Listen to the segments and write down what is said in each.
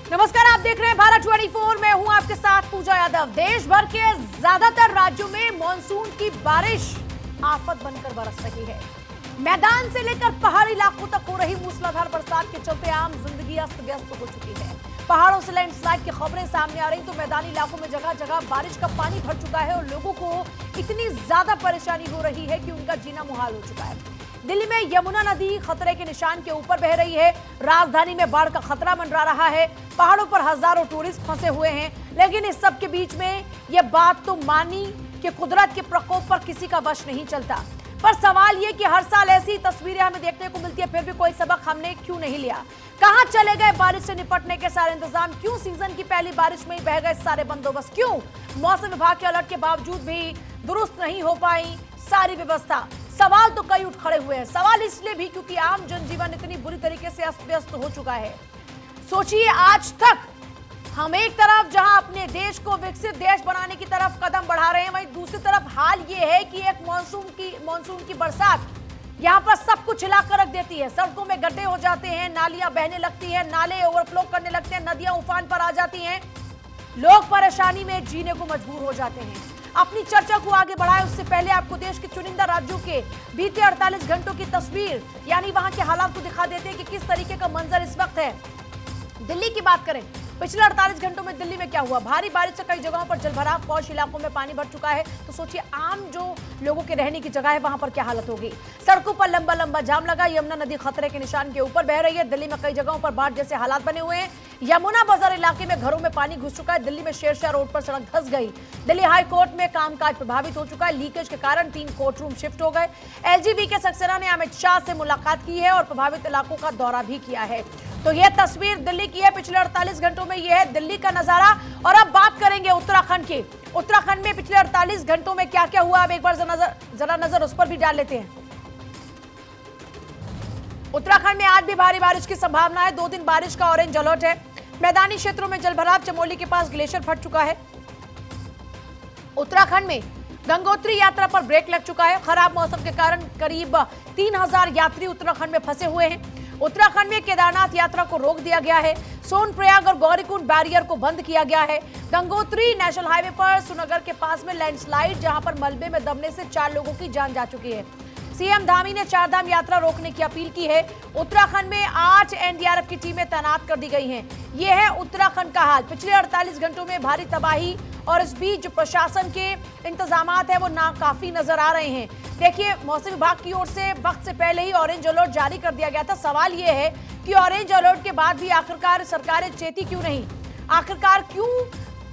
नमस्कार, आप देख रहे हैं भारत 24। मैं हूं आपके साथ पूजा यादव। देश भर के ज्यादातर राज्यों में मानसून की बारिश आफत बनकर बरस रही है। मैदान से लेकर पहाड़ी इलाकों तक हो रही मूसलाधार बरसात के चलते आम जिंदगी अस्त व्यस्त हो चुकी है। पहाड़ों से लैंडस्लाइड की खबरें सामने आ रही तो मैदानी इलाकों में जगह जगह बारिश का पानी भर चुका है और लोगों को इतनी ज्यादा परेशानी हो रही है कि उनका जीना मुहाल हो चुका है। दिल्ली में यमुना नदी खतरे के निशान के ऊपर बह रही है। राजधानी में बाढ़ का खतरा मंडरा रहा है। पहाड़ों पर हजारों टूरिस्ट फंसे हुए हैं, लेकिन इस सब के बीच में यह बात तो मानी कि कुदरत के प्रकोप पर किसी का वश नहीं चलता। पर सवाल यह कि हर साल ऐसी तस्वीरें हमें देखने को मिलती है, फिर भी कोई सबक हमने क्यों नहीं लिया? कहां चले गए बारिश से निपटने के सारे इंतजाम? क्यों सीजन की पहली बारिश में ही बह गए सारे बंदोबस्त? क्यों मौसम विभाग के अलर्ट के बावजूद भी दुरुस्त नहीं हो पाई सारी व्यवस्था? सवाल तो कई उठ खड़े हुए हैं। सवाल इसलिए भी क्योंकि आम जनजीवन इतनी बुरी तरीके से अस्त व्यस्त हो चुका है। सोचिए, आज तक हम एक तरफ जहां अपने देश को विकसित देश बनाने की तरफ कदम बढ़ा रहे हैं, वहीं दूसरी तरफ हाल ये है कि एक मानसून की बरसात यहां पर सब कुछ हिलाकर रख देती है। सड़कों में गड्ढे हो जाते हैं, नालियां बहने लगती हैं, नाले ओवरफ्लो करने लगते हैं, नदियां उफान पर आ जाती हैं, लोग परेशानी में जीने को मजबूर हो जाते हैं। अपनी चर्चा को आगे बढ़ाएं उससे पहले आपको देश के चुनिंदा राज्यों के बीते 48 घंटों की तस्वीर यानी वहां के हालात को दिखा देते हैं कि किस तरीके का मंजर इस वक्त है। दिल्ली की बात करें, पिछले 48 घंटों में दिल्ली में क्या हुआ? भारी बारिश से कई जगहों पर जलभराव, पौष इलाकों में पानी भर चुका है। तो सोचिए, आम जो लोगों के रहने की जगह है वहां पर क्या हालत होगी। सड़कों पर लंबा लंबा जाम लगा। यमुना नदी खतरे के निशान के ऊपर बह रही है। दिल्ली में कई जगहों पर बाढ़ जैसे हालात बने हुए हैं। यमुना बाजार इलाके में घरों में पानी घुस चुका है। दिल्ली में शेरशाह रोड पर सड़क धंस गई। दिल्ली हाई कोर्ट में कामकाज प्रभावित हो चुका है। लीकेज के कारण 3 कोर्ट रूम शिफ्ट हो गए। एलजीबी के सक्सेना ने अमित शाह से मुलाकात की है और प्रभावित इलाकों का दौरा भी किया है। तो यह तस्वीर दिल्ली की है पिछले 48 घंटों में। यह है दिल्ली का नजारा। और अब बात करेंगे उत्तराखंड की। उत्तराखंड में पिछले 48 घंटों में क्या क्या हुआ, अब एक बार जरा नजर उस पर भी डाल लेते हैं। उत्तराखंड में आज भी भारी बारिश की संभावना है। 2 दिन बारिश का ऑरेंज अलर्ट है। मैदानी क्षेत्रों में जलभराव, चमोली के पास ग्लेशियर फट चुका है। उत्तराखंड में गंगोत्री यात्रा पर ब्रेक लग चुका है। खराब मौसम के कारण करीब 3000 यात्री उत्तराखंड में फंसे हुए हैं। उत्तराखंड में केदारनाथ यात्रा को रोक दिया गया है। सोनप्रयाग और गौरीकुंड बैरियर को बंद किया गया है। गंगोत्री नेशनल हाईवे पर सुनगर के पास में लैंडस्लाइड, जहां पर मलबे में दबने से 4 लोगों की जान जा चुकी है। सीएम धामी ने 4 धाम यात्रा रोकने की अपील की है। उत्तराखंड में 8 एनडीआरएफ की टीमें तैनात कर दी गई हैं। यह है उत्तराखंड का हाल। पिछले 48 घंटों में भारी तबाही और इस बीच जो प्रशासन के इंतजामात है वो नाकाफी नजर आ रहे हैं। देखिए, मौसम विभाग की ओर से वक्त से पहले ही ऑरेंज अलर्ट जारी कर दिया गया था। सवाल यह है कि ऑरेंज अलर्ट के बाद भी आखिरकार सरकारें चेती क्यों नहीं? आखिरकार क्यों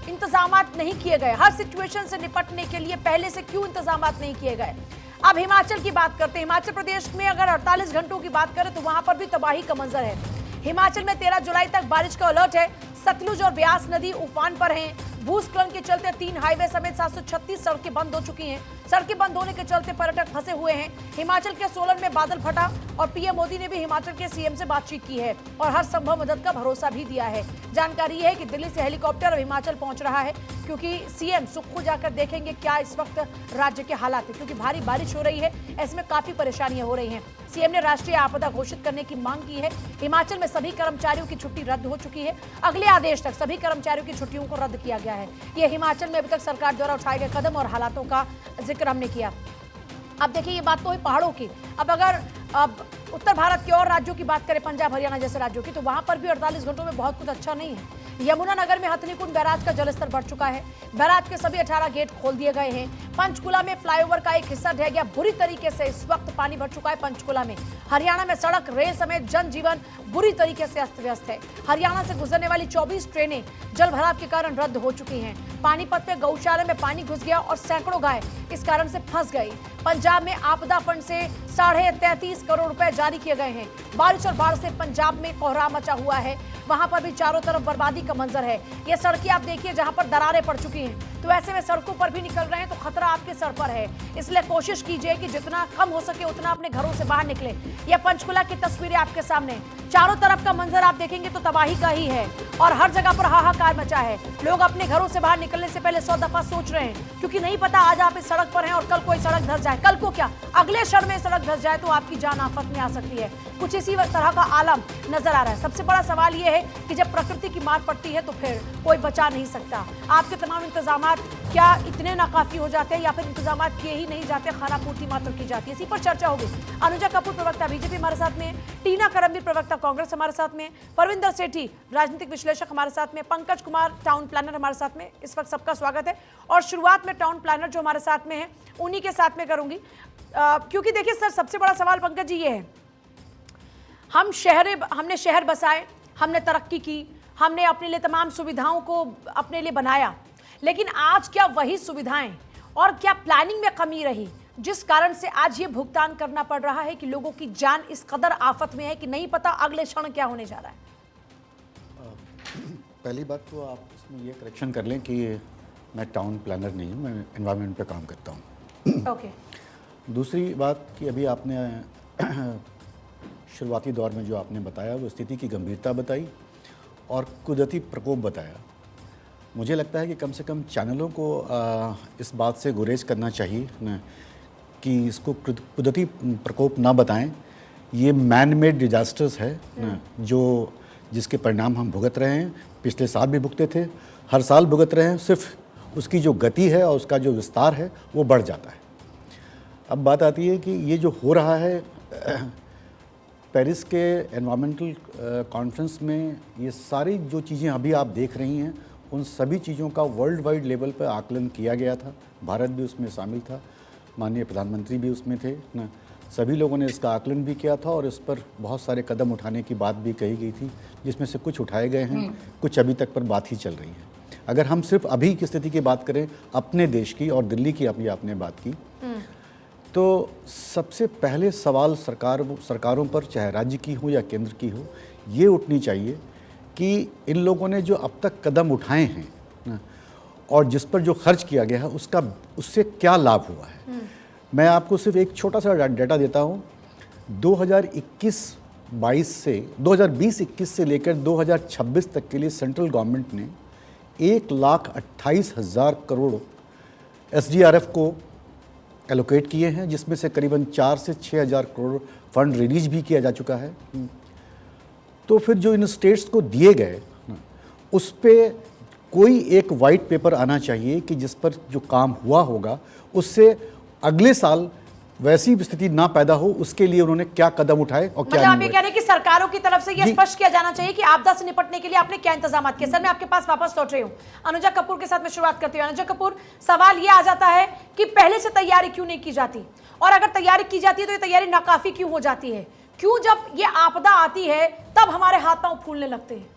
इंतजामात नहीं किए गए? हर सिचुएशन से निपटने के लिए पहले से क्यों इंतजामात नहीं किए गए? अब हिमाचल की बात करते हैं। हिमाचल प्रदेश में अगर 48 घंटों की बात करें तो वहां पर भी तबाही का मंजर है। हिमाचल में 13 जुलाई तक बारिश का अलर्ट है। सतलुज और ब्यास नदी उफान पर हैं। भूस्खलन के चलते 3 हाईवे समेत 736 सड़कें बंद हो चुकी हैं। सड़कें बंद होने के चलते पर्यटक फंसे हुए हैं। हिमाचल के सोलन में बादल फटा और पीएम मोदी ने भी हिमाचल के सीएम से बातचीत की है और हर संभव मदद का भरोसा भी दिया है। जानकारी है कि दिल्ली से हेलीकॉप्टर अब हिमाचल पहुंच रहा है, क्योंकि सीएम सुक्खू जाकर देखेंगे क्या इस वक्त राज्य के हालात है। क्योंकि भारी बारिश हो रही है, ऐसे में काफी परेशानियां हो रही हैं। सीएम ने राष्ट्रीय आपदा घोषित करने की मांग की है। हिमाचल में सभी कर्मचारियों की छुट्टी रद्द हो चुकी है। अगले आदेश तक सभी कर्मचारियों की छुट्टियों को रद्द किया गया है। यह हिमाचल में अभी तक सरकार द्वारा उठाए गए कदम और हालातों का जिक्र हमने किया। अब देखिए, ये बात तो है पहाड़ों की। अब उत्तर भारत के और राज्यों की बात करें, पंजाब हरियाणा जैसे राज्यों की, तो वहां पर भी 48 घंटों में बहुत कुछ अच्छा नहीं है। यमुनानगर में हथनीकुंड बैराज का जलस्तर बढ़ चुका है। बैराज के सभी 18 गेट खोल दिए गए हैं। पंचकुला में फ्लाईओवर का एक हिस्सा ढह गया। बुरी तरीके से इस वक्त पानी भर चुका है पंचकुला में। हरियाणा में सड़क, रेल समेत जनजीवन बुरी तरीके से अस्त व्यस्त है। हरियाणा से गुजरने वाली 24 ट्रेनें जलभराव के कारण रद्द हो चुकी हैं। पानीपत में गौशाला में पानी घुस गया और सैकड़ों गाय इस कारण से फंस गई। पंजाब में आपदा फंड से 33.5 करोड़ रुपए जारी किए गए हैं। बारिश और बाढ़ से पंजाब में कोहराम मचा हुआ है। वहां पर भी चारों तरफ बर्बादी का मंजर है। ये सड़कें आप देखिए जहां पर दरारें पड़ चुकी हैं। तो ऐसे में सड़कों पर भी निकल रहे हैं तो खतरा आपके सर पर है। इसलिए कोशिश कीजिए कि जितना कम हो सके उतना अपने घरों से बाहर निकले। यह पंचकुला की तस्वीरें आपके सामने, चारों तरफ का मंजर आप देखेंगे तो तबाही का ही है और हर जगह पर हाहाकार मचा है। लोग अपने घरों से बाहर निकलने से पहले 100 दफा सोच रहे हैं, क्योंकि नहीं पता आज आप इस सड़क पर हैं और कल कोई सड़क धंस जाए। कल को क्या, अगले क्षण में सड़क धंस जाए तो आपकी जान आफत में आ सकती है। कुछ इसी तरह का आलम नजर आ रहा है। सबसे बड़ा सवाल यह है कि जब प्रकृति की मार पड़ती है तो फिर कोई बचा नहीं सकता। आपके तमाम इंतजामात क्या इतने नाकाफी हो जाते हैं या फिर इंतजामात किए ही नहीं जाते, खाना पूर्ति मात्र की जाती है? इसी पर चर्चा होगी। अनुजा कपूर प्रवक्ता बीजेपी हमारे साथ में, टीना करमबीर प्रवक्ता कांग्रेस हमारे साथ में, परविंदर सेठी राजनीतिक विश्लेषक हमारे साथ में, पंकज कुमार टाउन प्लानर हमारे साथ में। इस वक्त सबका स्वागत है और शुरुआत में टाउन प्लानर जो हमारे साथ में है उन्हीं के साथ में करूंगी, क्योंकि देखिए सर, सबसे बड़ा सवाल पंकज जी ये है, हमने शहर बसाए, हमने तरक्की की, हमने अपने लिए तमाम सुविधाओं को अपने लिए बनाया, लेकिन आज क्या वही सुविधाएं और क्या प्लानिंग में कमी रही जिस कारण से आज ये भुगतान करना पड़ रहा है कि लोगों की जान इस कदर आफत में है कि नहीं पता अगले क्षण क्या होने जा रहा है? पहली बात तो आप इसमें ये करेक्शन कर लें कि मैं टाउन प्लानर नहीं हूँ, मैं एनवायरनमेंट पे काम करता हूँ। ओके। दूसरी बात कि अभी आपने शुरुआती दौर में जो आपने बताया वो स्थिति की गंभीरता बताई और कुदरती प्रकोप बताया। मुझे लगता है कि कम से कम चैनलों को इस बात से गुरेज करना चाहिए न कि इसको कुदरती प्रकोप ना बताएं। ये मैन मेड डिजास्टर्स है न, जो जिसके परिणाम हम भुगत रहे हैं, पिछले साल भी भुगते थे, हर साल भुगत रहे हैं। सिर्फ उसकी जो गति है और उसका जो विस्तार है वो बढ़ जाता है। अब बात आती है कि ये जो हो रहा है पेरिस के एनवायरमेंटल कॉन्फ्रेंस में, ये सारी जो चीज़ें अभी आप देख रही हैं उन सभी चीज़ों का वर्ल्ड वाइड लेवल पर आकलन किया गया था। भारत भी उसमें शामिल था, माननीय प्रधानमंत्री भी उसमें थे ना, सभी लोगों ने इसका आकलन भी किया था और इस पर बहुत सारे कदम उठाने की बात भी कही गई थी, जिसमें से कुछ उठाए गए हैं, कुछ अभी तक पर बात ही चल रही है। अगर हम सिर्फ अभी की स्थिति की बात करें अपने देश की और दिल्ली की, अभी आपने बात की, तो सबसे पहले सवाल सरकारों पर, चाहे राज्य की हो या केंद्र की हो, ये उठनी चाहिए कि इन लोगों ने जो अब तक कदम उठाए हैं ना, और जिस पर जो खर्च किया गया है उससे क्या लाभ हुआ है। मैं आपको सिर्फ एक छोटा सा डाटा देता हूँ। 2021-22 से 2020-21 से लेकर 2026 तक के लिए सेंट्रल गवर्नमेंट ने 1,28,000 करोड़ SDRF को एलोकेट किए हैं, जिसमें से करीबन 4 से 6,000 करोड़ फंड रिलीज भी किया जा चुका है। तो फिर जो इन स्टेट्स को दिए गए उस पे कोई एक वाइट पेपर आना चाहिए कि जिस पर जो काम हुआ होगा उससे अगले साल वैसी स्थिति ना पैदा हो, उसके लिए उन्होंने क्या कदम उठाए और क्या मतलब आप ये कह रहे हैं कि सरकारों की तरफ से यह स्पष्ट किया जाना चाहिए कि आपदा से निपटने के लिए आपने क्या इंतजाम किए। सर, मैं आपके पास वापस लौट रही हूँ। अनुजा कपूर के साथ में शुरुआत करती हूँ। अनुजा कपूर, सवाल ये आ जाता है कि पहले से तैयारी क्यों नहीं की जाती, और अगर तैयारी की जाती है तो ये तैयारी नाकाफी क्यों हो जाती है? क्यों जब ये आपदा आती है तब हमारे हाथ पांव फूलने लगते हैं?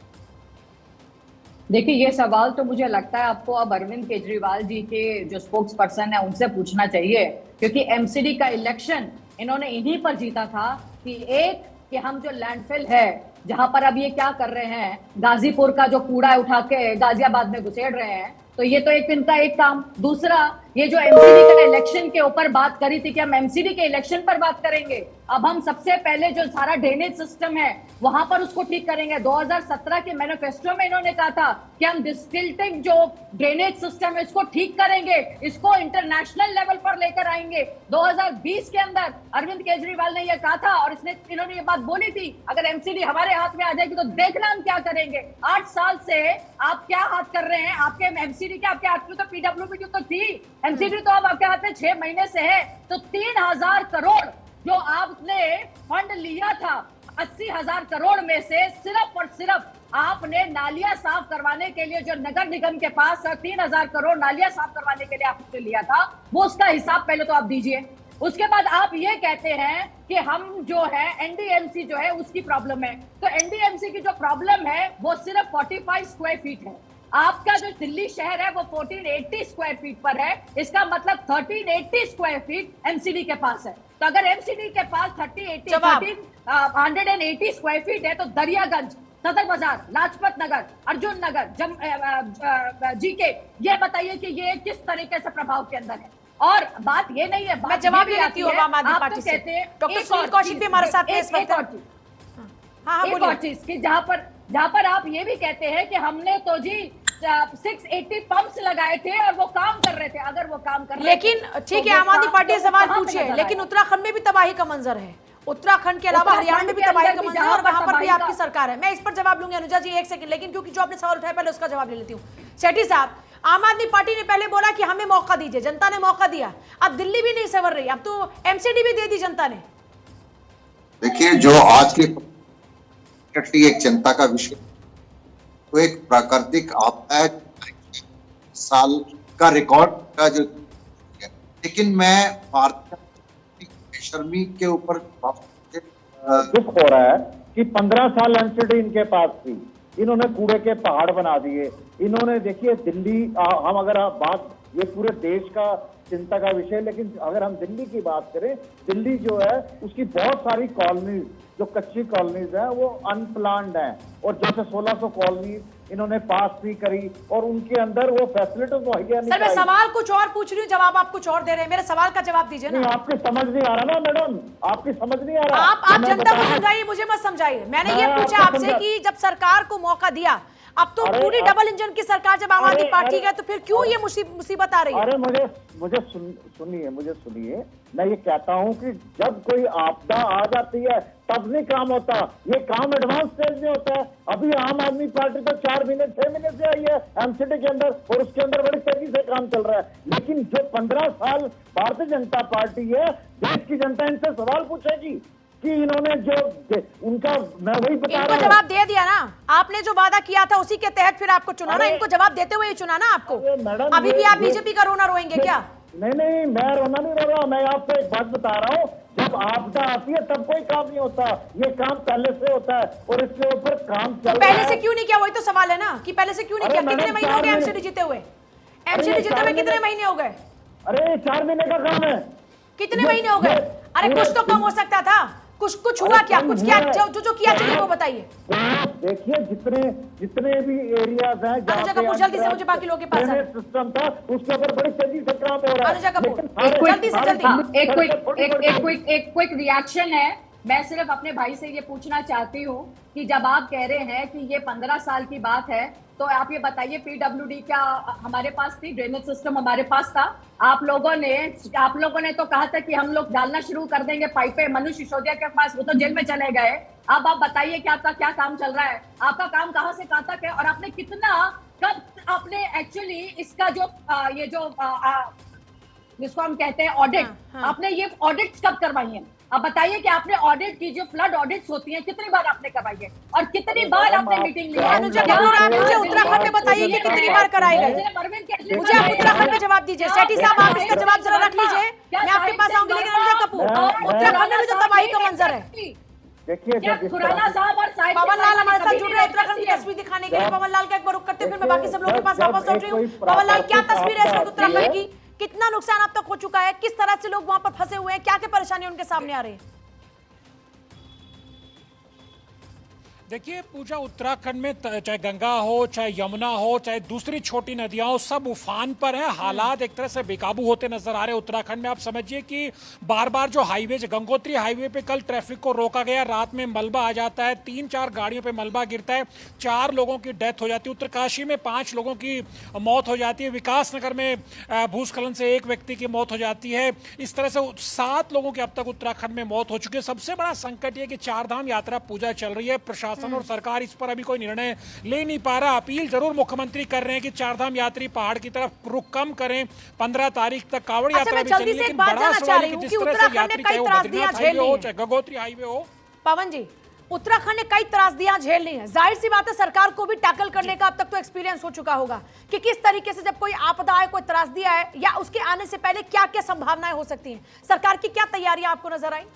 देखिए, ये सवाल तो मुझे लगता है आपको अब अरविंद केजरीवाल जी के जो स्पोक्स पर्सन है उनसे पूछना चाहिए, क्योंकि एमसीडी का इलेक्शन इन्होंने इन्हीं पर जीता था कि हम जो लैंडफिल है जहां पर अब ये क्या कर रहे हैं, गाजीपुर का जो कूड़ा उठा के गाजियाबाद में घुसेड़ रहे हैं, तो ये तो एक दिन का एक काम। दूसरा, ये जो एमसीडी का इलेक्शन के ऊपर बात करी थी कि हम एमसीडी के इलेक्शन पर बात करेंगे, अब हम सबसे पहले जो सारा ड्रेनेज सिस्टम है वहां पर उसको ठीक करेंगे। 2017 के मैनिफेस्टो में इन्होंने कहा था कि हम डिस्टिल्टिंग जो ड्रेनेज सिस्टम है इसको ठीक करेंगे, इसको इंटरनेशनल लेवल पर लेकर आएंगे। 2020 के अंदर अरविंद केजरीवाल ने यह कहा था और इन्होंने ये बात बोली थी, अगर एमसीडी हमारे हाथ में आ जाएगी तो देखना हम क्या करेंगे। 8 साल से आप क्या हाथ कर रहे हैं? आपके एमसीडी के आपके हाथ में तो पीडब्ल्यूडी तो थी, एमसीडी तो अब आपके हाथ में 6 महीने से है। तो 3,000 करोड़ जो आपने फंड लिया था, 80,000 करोड़ में से सिर्फ और सिर्फ आपने नालियां साफ करवाने के लिए जो नगर निगम के पास 3,000 करोड़ नालियां साफ करवाने के लिए आपने लिया था, वो उसका हिसाब पहले तो आप दीजिए। उसके बाद आप ये कहते हैं कि हम जो है एनडीएमसी जो है उसकी प्रॉब्लम है, तो एनडीएमसी की जो प्रॉब्लम है वो सिर्फ 45 स्क्वायर फीट है। आपका जो दिल्ली शहर है वो 1480 स्क्वायर फीट पर है, इसका मतलब 1380 स्क्वायर फीट एमसीडी के पास है। तो अगर एमसीडी के पास 180 स्क्वायर फीट है तो दरियागंज, सदर बाजार, लाजपत नगर, अर्जुन नगर, जीके, ये बताइए कि ये किस तरीके से प्रभाव के अंदर है। और बात ये नहीं है, मैं जवाब ले लेती हूँ आम आदमी पार्टी से। डॉक्टर सुनील कौशिक भी हमारे साथ हैं इस वक्त। एक और चीज कि जहां पर आप ये भी कहते हैं कि हमने तो जी 680 पंप्स लगाए थे और वो काम कर रहे थे। अगर वो काम कर रहे थे, लेकिन ठीक है, आम आदमी पार्टी सवाल पूछिए, लेकिन उत्तराखंड में भी तबाही का मंजर है। उत्तराखंड के अलावा हरियाणा में भी तबाही का मंजर है और वहां पर भी आपकी का सरकार है। मैं इस पर जवाब लूंगी अनुजा जी, एक सेकंड, लेकिन क्योंकि जो आपने सवाल उठाया पहले उसका जवाब ले लेती हूँ। सेठी साहब, आम आदमी पार्टी ने पहले बोला कि हमें मौका दीजिए, जनता ने मौका दिया, अब दिल्ली भी नहीं संवर रही, अब तो एमसीडी भी दे दी जनता ने। देखिए, जो आज की एक चिंता का विषय तो एक प्राकृतिक आपदा है, साल का रिकॉर्ड का जो, लेकिन मैं भारतीय बेशर्मी के ऊपर दुख हो रहा है कि 15 साल एमसीडी इनके पास थी, इन्होंने कूड़े के पहाड़ बना दिए। इन्होंने देखिए दिल्ली, हम अगर आप बात, ये पूरे देश का चिंता का विषय, लेकिन अगर हम दिल्ली की बात करें, दिल्ली जो है उसकी बहुत सारी कॉलोनीज, जो कच्ची कॉलोनीज हैं वो अनप्लान्ड हैं, और जैसे 1600 कॉलोनीज इन्होंने पास भी करी और उनके अंदर वो फैसिलिटीज मुहैया नहीं। सर मैं सवाल कुछ और पूछ रही हूँ, जवाब आप कुछ और दे रहे हैं, मेरे सवाल का जवाब दीजिए ना। आपकी समझ नहीं आ रहा ना मैडम, आपकी समझ नहीं आ रहा। आप जनता को समझाइए, मुझे मत समझाइए। मैंने ये पूछा आपसे कि जब सरकार को मौका दिया, अब तो पूरी डबल इंजन की सरकार जब आम आदमी पार्टी है, तो फिर क्यों ये मुसीबत आ रही है? अरे मुझे सुनिए, मैं ये कहता हूँ कि जब कोई आपदा आ जाती है तब नहीं काम होता, ये काम एडवांस स्टेज में होता है। अभी आम आदमी पार्टी तो 4 महीने 6 महीने से आई है एमसीडी के अंदर, और उसके अंदर बड़ी तेजी से काम चल रहा है। लेकिन जो 15 साल भारतीय जनता पार्टी है, देश की जनता इनसे सवाल पूछेगी कि इन्होंने जो उनका, मैं वही बता रहा हूं, इनको जवाब दे दिया ना आपने, जो वादा किया था उसी के तहत फिर आपको चुना ना, इनको जवाब देते हुए ही चुना ना आपको। अभी भी आप बीजेपी का रोना रोएंगे क्या? नहीं, मैं रोना नहीं रो रहा, मैं आपको एक बात बता रहा हूँ, जब आपदा आती है तब कोई काम नहीं होता, ये काम पहले से होता है और इसके ऊपर काम चल रहा है। पहले से क्यों नहीं किया, वही तो सवाल है ना कि पहले से क्यों नहीं किया? कितने महीने हो गए एमसीडी जीते हुए? एमसीडी जीते हुए कितने महीने हो गए? अरे 4 महीने का काम है। कितने महीने हो गए? अरे कुछ तो कम हो सकता था, कुछ हुआ क्या? कुछ क्या जो किया चलिए वो बताइए। देखिए, जितने भी एरियाज हैं अनुजा कपूर, जल्दी से, मुझे बाकी लोगों के पास सिस्टम था, उसके ऊपर बड़ी तेजी से काम हो रहा है। अनुजा कपूर, जल्दी से जल्दी एक क्विक रिएक्शन है। मैं सिर्फ अपने भाई से ये पूछना चाहती हूँ कि जब आप कह रहे हैं कि ये 15 साल की बात है, तो आप ये बताइए पीडब्ल्यूडी क्या हमारे पास थी? ड्रेनेज सिस्टम हमारे पास था? आप लोगों ने तो कहा था कि हम लोग डालना शुरू कर देंगे पाइपें। मनुष्य सिसोदिया के पास, वो तो जेल में चले गए। अब आप बताइए कि आपका क्या काम चल रहा है? आपका काम कहां से कहां तक है? और आपने कब आपने एक्चुअली इसका जो ये जो जिसको हम कहते हैं ऑडिट, आपने ये ऑडिट कब करवाई है? अब बताइए कि आपने ऑडिट की, जो फ्लड ऑडिट्स होती हैं, कितनी बार आपने करवाई है और कितनी बार आपने मीटिंग ली है? अनुजा कपूर, आप मुझे उत्तराखंड में बताइए कि कितनी बार कराए गए? मुझे आप उत्तराखंड में जवाब दीजिए। सेठी साहब, आप इसका जवाब जरा रख लीजिए, मैं आपके पास आऊंगी। लेकिन अनुजा कपूर, उत्तराखंड में भी तो तबाही का मंजर है। देखिए, खुराना साहब और पवन लाल हमारे साथ जुड़ रहे हैं उत्तराखंड की तस्वीर दिखाने के लिए। पवन लाल का एक बार रुक करते, फिर मैं बाकी सब लोगों के पास वापस लौट रही हूँ। पवन लाल, क्या तस्वीर है इस वक्त उत्तराखंड की? कितना नुकसान अब तक हो चुका है? किस तरह से लोग वहां पर फंसे हुए हैं? क्या क्या परेशानी उनके सामने आ रही है? देखिए पूजा, उत्तराखंड में चाहे गंगा हो, चाहे यमुना हो, चाहे दूसरी छोटी नदियां हो, सब उफान पर है। हालात एक तरह से बेकाबू होते नजर आ रहे हैं उत्तराखंड में। आप समझिए कि बार बार जो हाईवे, गंगोत्री हाईवे पे कल ट्रैफिक को रोका गया, रात में मलबा आ जाता है, 3-4 गाड़ियों पे मलबा गिरता है, 4 लोगों की डेथ हो जाती है। उत्तरकाशी में 5 लोगों की मौत हो जाती है। विकासनगर में भूस्खलन से 1 व्यक्ति की मौत हो जाती है। इस तरह से 7 लोगों की अब तक उत्तराखंड में मौत हो चुकी है। सबसे बड़ा संकट ये कि 4 धाम यात्रा पूजा चल रही है, प्रशासन और सरकार इस पर अभी कोई निर्णय ले नहीं पा रहा। अपील जरूर मुख्यमंत्री कर रहे हैं कि 4 धाम यात्री पहाड़ की तरफ रुख कम करें। 15 तारीख तक कांवड़ यात्रा भी चली, लेकिन बड़ा सवाल है कि जिस तरह से यात्री, चाहे वो बद्रीनाथ हाईवे हो, चाहे गंगोत्री हाईवे हो। पवन जी, उत्तराखंड ने कई त्रासदियां झेल ली हैं। जाहिर सी बात है सरकार को भी टैकल करने का अब तक तो एक्सपीरियंस हो चुका होगा कि किस तरीके से जब कोई आपदा आए, कोई त्रासदी आए, या उसके आने से पहले क्या क्या संभावनाएं हो सकती हैं। सरकार की क्या तैयारियां आपको नजर आई?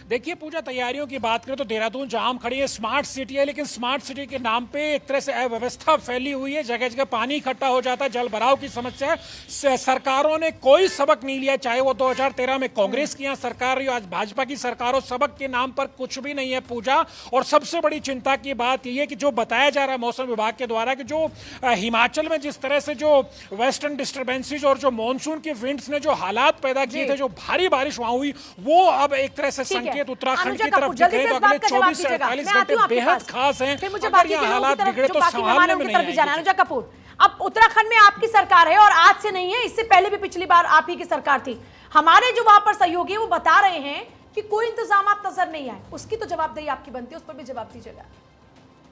देखिए पूजा, तैयारियों की बात करें तो देहरादून जहां हम खड़ी है स्मार्ट सिटी है, लेकिन स्मार्ट सिटी के नाम पे एक तरह से अव्यवस्था फैली हुई है। जगह जगह पानी इकट्ठा हो जाता है, जल भराव की समस्या है। सरकारों ने कोई सबक नहीं लिया, चाहे वो 2013 में कांग्रेस की यहाँ सरकार रही हो, आज भाजपा की सरकार हो, सबक के नाम पर कुछ भी नहीं है पूजा। और सबसे बड़ी चिंता की बात यह है कि जो बताया जा रहा है मौसम विभाग के द्वारा कि जो हिमाचल में जिस तरह से जो वेस्टर्न डिस्टर्बेंसेज और जो मानसून के विंड्स ने जो हालात पैदा किए थे, जो भारी बारिश वहां हुई, वो अब एक तरह से उत्तराखंड की तरफ दिख रहे हैं। अगले 24 से 48 घंटे बेहद खास हैं। फिर मुझे बाकी के हालात बिगड़े तो संभालने में नहीं आएंगे। अनुजा कपूर, अब उत्तराखंड में आपकी सरकार है और आज से नहीं है, इससे पहले भी पिछली बार आप ही की सरकार थी। हमारे जो वहां पर सहयोगी है वो बता रहे हैं कि कोई इंतजाम नजर नहीं आए, उसकी तो जवाबदेही आपकी बनती है, उस पर भी जवाब दीजिएगा।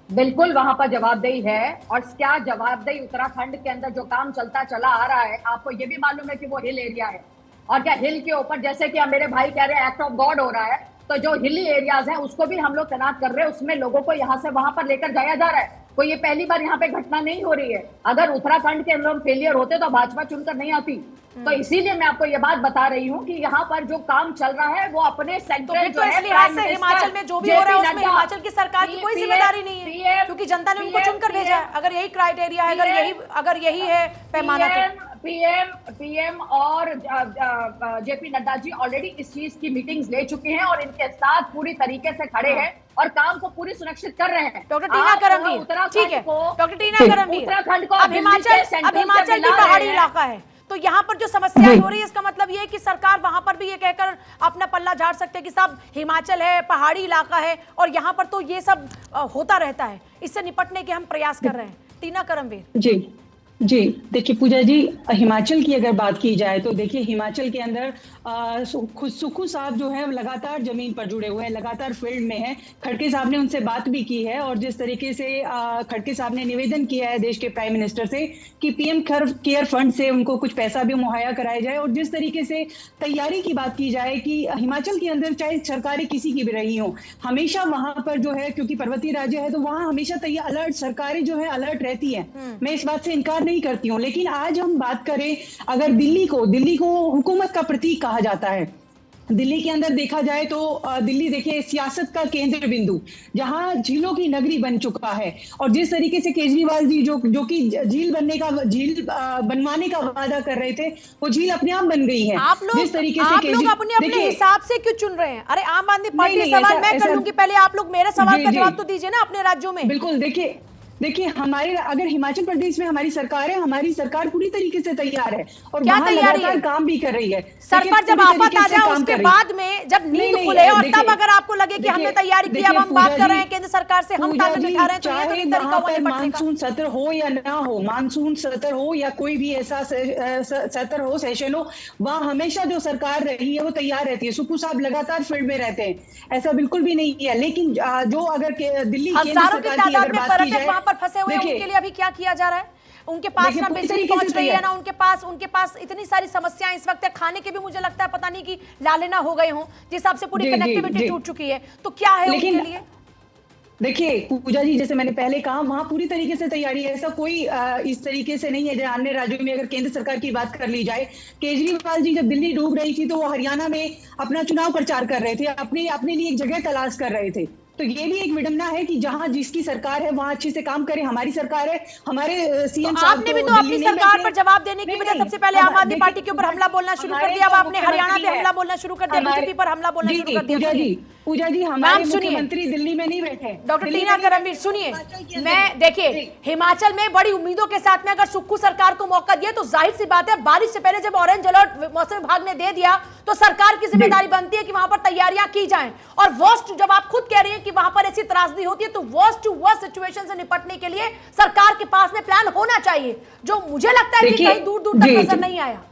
बिल्कुल वहां पर जवाबदेही है। और क्या जवाबदेही, उत्तराखंड के अंदर जो काम चलता चला आ रहा है, आपको ये भी मालूम है कि वो हिल एरिया है, और क्या हिल के ऊपर, जैसे कि मेरे भाई कह रहे हैं, एक्ट ऑफ गॉड हो रहा है, तो जो हिली एरियाज हैं उसको भी हम लोग तैनात कर रहे हैं, उसमें लोगों को यहाँ से वहां पर लेकर जाया जा रहा है। कोई ये पहली बार यहाँ पे घटना नहीं हो रही है। अगर उत्तराखंड के लोग फेलियर होते तो भाजपा चुनकर नहीं आती। तो इसीलिए मैं आपको ये बात बता रही हूँ कि यहाँ पर जो काम चल रहा है वो अपने सेंट्रल तो इस लिहाज से हिमाचल में जो भी हो रहा है उसमें हिमाचल की सरकार की कोई जिम्मेदारी नहीं है, क्योंकि जनता ने उनको चुनकर भेजा है। अगर यही क्राइटेरिया है, अगर यही है पैमाना, पीएम और जेपी नड्डा जी ऑलरेडी इस चीज की मीटिंग्स ले चुके हैं और इनके साथ पूरी तरीके से खड़े हैं और काम को पूरी सुनिश्चित कर रहे हैं। डॉक्टर टीना करमवीर, ठीक है डॉक्टर टीना करमवीर, उत्तराखंड को अब हिमाचल भी पहाड़ी इलाका है, तो यहाँ पर जो समस्याएं हो रही है इसका मतलब ये है कि सरकार वहां पर भी ये कहकर अपना पल्ला झाड़ सकते हैं कि साहब हिमाचल है, पहाड़ी इलाका है और यहाँ पर तो ये सब होता रहता है, इससे निपटने के हम प्रयास कर रहे हैं। टीना करमवीर जी देखिए पूजा जी, हिमाचल की अगर बात की जाए तो देखिए हिमाचल के अंदर सुक्खू साहब जो है लगातार जमीन पर जुड़े हुए हैं, लगातार फील्ड में है। खड़गे साहब ने उनसे बात भी की है और जिस तरीके से खड़गे साहब ने निवेदन किया है देश के प्राइम मिनिस्टर से कि पीएम केयर फंड से उनको कुछ पैसा भी मुहैया कराया जाए। और जिस तरीके से तैयारी की बात की जाए कि हिमाचल के अंदर चाहे सरकारें किसी की भी रही हो, हमेशा वहां पर जो है, क्योंकि पर्वतीय राज्य है तो वहां हमेशा तैयार अलर्ट सरकारें जो है अलर्ट रहती है। मैं इस बात से इनकार नहीं करती हूँ, लेकिन आज हम बात करें अगर दिल्ली को हुकूमत का प्रतीक कहा जाता है। दिल्ली के अंदर देखा जाए तो दिल्ली देखिए सियासत का केंद्र बिंदु, जहां झीलों की नगरी बन चुका है। और जिस तरीके से केजरीवाल जी जो कि झील बनवाने का वादा कर रहे थे, वो झील अपने आप बन गई है। आप लोग अपने हिसाब से क्यों चुन रहे हैं? अरे आम आदमी पार्टी, सवाल मैं कर लूंगी, पहले आप लोग मेरे सवाल का जवाब तो दीजिए ना अपने राज्यों में। बिल्कुल, देखिए हमारे अगर हिमाचल प्रदेश में हमारी सरकार है, हमारी सरकार पूरी तरीके से तैयार है और वहां लगातार काम भी कर रही है। सर पर जब आफत आ जाए उसके बाद में जब नींद खुले और तब अगर आपको लगे कि हमने तैयारी की, अब हम बात कर रहे हैं केंद्र सरकार से, हम ताकत दिखा रहे हैं, तो ये तो नहीं तरीका हुआ निपटने का। मानसून सत्र हो या ना हो, मानसून सत्र हो या कोई भी ऐसा सत्र हो, सेशन हो, वहां हमेशा जो सरकार रही है वो तैयार रहती है। सुक्खू साहब लगातार फील्ड में रहते हैं, ऐसा बिल्कुल भी नहीं है। लेकिन जो अगर दिल्ली केंद्र सरकार की अगर बात की जाए, पर फंसे हुए उनके लिए अभी क्या किया जा रहा है? उनके पास ना बिजली पहुंच रही है ना उनके पास इतनी सारी समस्याएं इस वक्त है। खाने के भी मुझे लगता है पता नहीं कि लाले ना हो गए हों, जिस हिसाब से पूरी कनेक्टिविटी टूट चुकी है, तो क्या है उनके लिए? देखिए पूजा जी, जैसे मैंने पहले कहा, वहां पूरी तरीके से तैयारी है। ऐसा कोई इस तरीके से नहीं है जैसे अन्य राज्यों में। अगर केंद्र सरकार की बात कर ली जाए, केजरीवाल जी जब दिल्ली डूब रही थी तो वो हरियाणा में अपना चुनाव प्रचार कर रहे थे, अपने लिए एक जगह तलाश कर रहे थे। तो ये भी एक विडंबना है कि जहां जिसकी सरकार है वहां अच्छे से काम करे। हमारी सरकार है, हमारे सीएम तो आपने भी तो अपनी सरकार पर जवाब देने की वजह सबसे पहले आम आदमी पार्टी के ऊपर हमला बोलना शुरू कर दिया। अब आपने हरियाणा पे हमला बोलना शुरू कर दिया, बीजेपी पर हमला बोलना शुरू कर दिया। पूजा जी हमारे मुख्यमंत्री दिल्ली में नहीं बैठे। डॉक्टर टीना करमवीर सुनिए, मैं देखिए हिमाचल में बड़ी उम्मीदों के साथ में अगर सुक्खू सरकार को मौका दिया तो जाहिर सी बात है, बारिश से पहले जब ऑरेंज अलर्ट मौसम विभाग ने दे दिया तो सरकार की जिम्मेदारी बनती है कि वहां पर तैयारियां की जाएं। और वर्स्ट, जब आप खुद कह रही हैं कि वहां पर ऐसी त्रासदी होती है, तो वर्स्ट टू वर्स्ट सिचुएशन से निपटने के लिए सरकार के पास में प्लान होना चाहिए, जो मुझे लगता है कि कहीं दूर दूर तक नजर नहीं आया।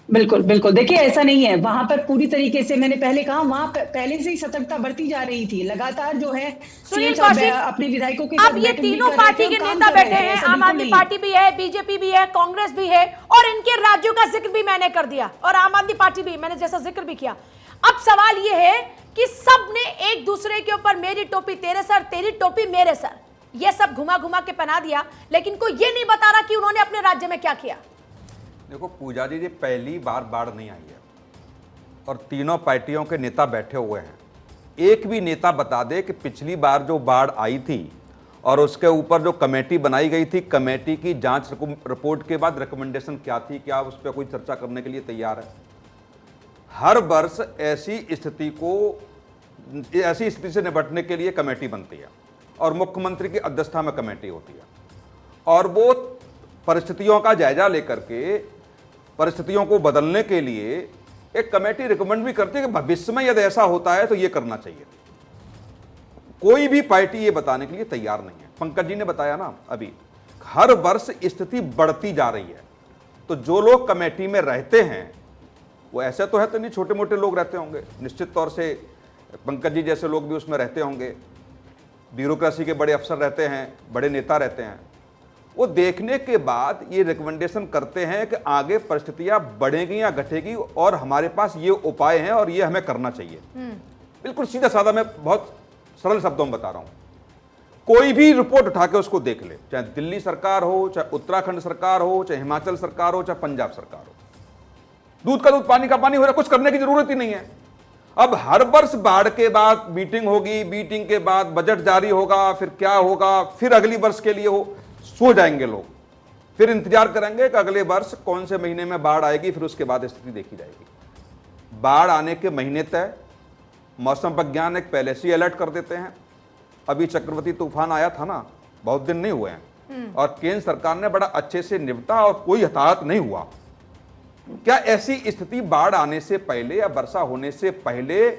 बिल्कुल, देखिए ऐसा नहीं है। वहां पर पूरी तरीके से, मैंने पहले कहा, वहां पहले से ही सतर्कता बरती जा रही थी। लगातार जो है अपने विधायकों के अब ये तीनों पार्टी के नेता बैठे हैं, आम आदमी पार्टी भी है, बीजेपी भी है, कांग्रेस भी है, और इनके राज्यों का जिक्र भी मैंने कर दिया, और आम आदमी पार्टी भी मैंने जैसा जिक्र भी किया। अब सवाल ये है कि सबने एक दूसरे के ऊपर मेरी टोपी तेरे सर, तेरी टोपी मेरे सर, ये सब घुमा घुमा के पहना दिया, लेकिन कोई ये नहीं बता रहा कि उन्होंने अपने राज्य में क्या किया। देखो पूजा जी, ये पहली बार बाढ़ नहीं आई है और तीनों पार्टियों के नेता बैठे हुए हैं। एक भी नेता बता दे कि पिछली बार जो बाढ़ आई थी और उसके ऊपर जो कमेटी बनाई गई थी, कमेटी की जांच रिपोर्ट के बाद रिकमेंडेशन क्या थी, क्या उस पर कोई चर्चा करने के लिए तैयार है? हर वर्ष ऐसी स्थिति से निपटने के लिए कमेटी बनती है और मुख्यमंत्री की अध्यक्षता में कमेटी होती है, और वो परिस्थितियों का जायजा लेकर के परिस्थितियों को बदलने के लिए एक कमेटी रिकमेंड भी करती है कि भविष्य में यदि ऐसा होता है तो ये करना चाहिए। कोई भी पार्टी ये बताने के लिए तैयार नहीं है। पंकज जी ने बताया ना अभी हर वर्ष स्थिति बढ़ती जा रही है। तो जो लोग कमेटी में रहते हैं वो ऐसे तो है तो नहीं, छोटे मोटे लोग रहते होंगे, निश्चित तौर से पंकज जी जैसे लोग भी उसमें रहते होंगे, ब्यूरोक्रेसी के बड़े अफसर रहते हैं, बड़े नेता रहते हैं। वो देखने के बाद ये रिकमेंडेशन करते हैं कि आगे परिस्थितियां बढ़ेगी या घटेगी और हमारे पास ये उपाय हैं और ये हमें करना चाहिए। बिल्कुल सीधा साधा, मैं बहुत सरल शब्दों में बता रहा हूं। कोई भी रिपोर्ट उठा के उसको देख ले, चाहे दिल्ली सरकार हो, चाहे उत्तराखंड सरकार हो, चाहे हिमाचल सरकार हो, चाहे पंजाब सरकार हो, दूध का दूध पानी का पानी हो रहा, कुछ करने की जरूरत ही नहीं है। अब हर वर्ष बाढ़ के बाद मीटिंग होगी, मीटिंग के बाद बजट जारी होगा, फिर क्या होगा, फिर अगली वर्ष के लिए सो जाएंगे लोग, फिर इंतजार करेंगे कि अगले वर्ष कौन से महीने में बाढ़ आएगी, फिर उसके बाद स्थिति देखी जाएगी। बाढ़ आने के महीने तय मौसम वैज्ञानिक पहले से अलर्ट कर देते हैं। अभी चक्रवाती तूफान आया था ना, बहुत दिन नहीं हुए हैं, और केंद्र सरकार ने बड़ा अच्छे से निपटा और कोई हताहत नहीं हुआ। क्या ऐसी स्थिति बाढ़ आने से पहले या वर्षा होने से पहले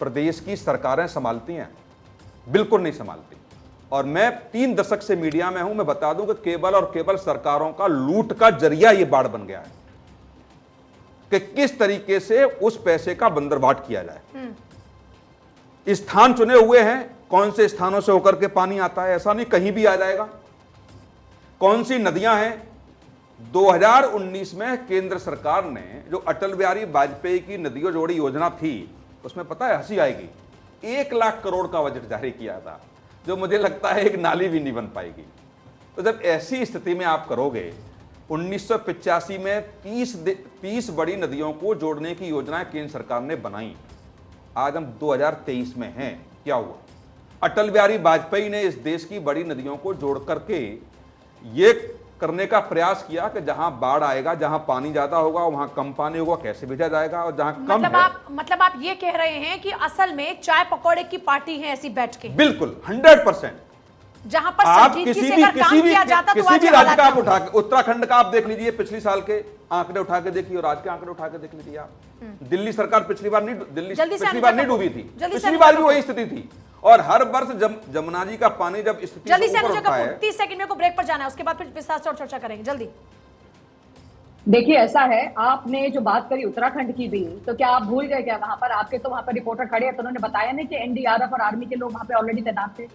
प्रदेश की सरकारें संभालती हैं? बिल्कुल नहीं संभालती। और मैं 3 दशक से मीडिया में हूं, मैं बता दूं कि केवल और केवल सरकारों का लूट का जरिया यह बाढ़ बन गया है कि किस तरीके से उस पैसे का बंदरबाट किया जाए। स्थान चुने हुए हैं, कौन से स्थानों से होकर के पानी आता है, ऐसा नहीं कहीं भी आ जाएगा। कौन सी नदियां हैं? 2019 में केंद्र सरकार ने जो अटल बिहारी वाजपेयी की नदियों जोड़ी योजना थी, उसमें पता है, हंसी आएगी, 1 लाख करोड़ का बजट जारी किया था, जो मुझे लगता है एक नाली भी नहीं बन पाएगी। तो जब ऐसी स्थिति में आप करोगे, 1985 में 30 बड़ी नदियों को जोड़ने की योजनाएं केंद्र सरकार ने बनाई। आज हम 2023 में हैं, क्या हुआ? अटल बिहारी वाजपेयी ने इस देश की बड़ी नदियों को जोड़ करके ये करने का प्रयास किया कि जहां बाढ़ आएगा, जहां पानी ज्यादा होगा वहां कम पानी होगा, कैसे भेजा जाएगा, और जहां कम मतलब आप ये कह रहे हैं कि असल में चाय पकौड़े की पार्टी है ऐसी बैठ के? बिल्कुल 100%। जहां पर संजीदगी से अगर काम किया जाता तो किसी भी राज्य का आप उठा के, उत्तराखंड का आप देख लीजिए, पिछले साल के आंकड़े उठा के देखिए और आज के आंकड़े उठा के देख लीजिए आप। दिल्ली सरकार पिछली बार नहीं डूबी थी, पिछली बार भी वही स्थिति थी। और हर वर्ष जमुना जी का पानी जब स्थिति जल्दी से 30 सेकंड में को ब्रेक पर जाना है, उसके बाद फिर विस्तार से और चर्चा करेंगे। जल्दी देखिए, ऐसा है, आपने जो बात करी उत्तराखंड की भी, तो क्या आप भूल गए क्या? वहां पर आपके तो वहां पर रिपोर्टर खड़े हैं, तो उन्होंने बताया नहीं कि एनडीआरएफ और आर्मी के लोग वहां पे ऑलरेडी तैनात थे।